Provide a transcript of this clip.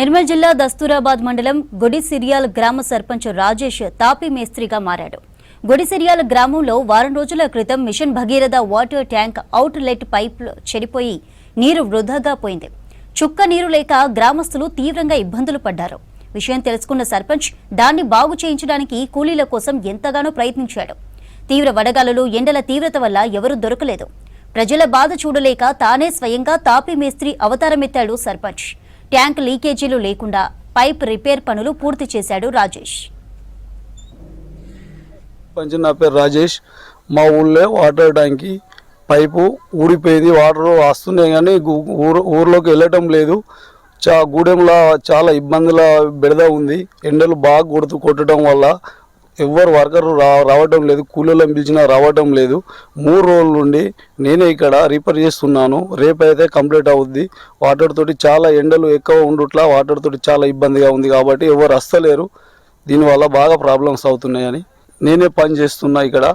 నిర్మల్ జిల్లా దస్తూరాబాద్ మండలం గుడిసిరియాల్ గ్రామ సర్పంచ్ రాజేష్ తాపీ మేస్త్రిగా మారాడు. గుడిసిరియాల్ గ్రామంలో వారం రోజుల క్రితం mission Bhagiratha water tank outlet pipe చెడిపోయి నీరు వృధాగా పోయింది. చుక్క నీరు లేక గ్రామస్తులు తీవ్రంగా ఇబ్బందులు పడ్డారు. విషయం తెలుసుకున్న సర్పంచ్ దాన్ని బాగు చేయించడానికి కూలీల కోసం ఎంతగానో ప్రయత్నించాడు. తీవ్ర వడగాలులు, ఎండల తీవ్రత వల్ల ఎవరూ దొరకలేదు. ప్రజల బాధ చూడలేక తానే స్వయంగా తాపీ మేస్త్రి అవతారమెత్తాడు సర్పంచ్. ట్యాంక్ లీకేజీలు లేకుండా పైప్ రిపేర్ పనులు పూర్తి చేశాడు రాజేష్. నా పేరు రాజేష్. మా ఊళ్ళో వాటర్ ట్యాంక్ పైపు ఊడిపోయింది. వాటర్ వస్తున్నాయి కానీ ఊర్లోకి వెళ్ళటం లేదు. గూడెంలో చాలా ఇబ్బందుల బెడద ఉంది. ఎండలు బాగా కొట్టడం వల్ల ఎవరు వర్కర్లు రావడం లేదు. కూలీలను పిలిచినా రావడం లేదు. 3 రోజుల నుండి నేనే ఇక్కడ రిపేర్ చేస్తున్నాను. రేపైతే కంప్లీట్ అవుద్ది. వాటర్ తోటి చాలా ఎండలు ఎక్కువ ఉండుట్లా వాటర్ తోటి చాలా ఇబ్బందిగా ఉంది కాబట్టి ఎవరు వస్తలేరు. దీనివల్ల బాగా ప్రాబ్లమ్స్ అవుతున్నాయని నేనే పని చేస్తున్నా ఇక్కడ.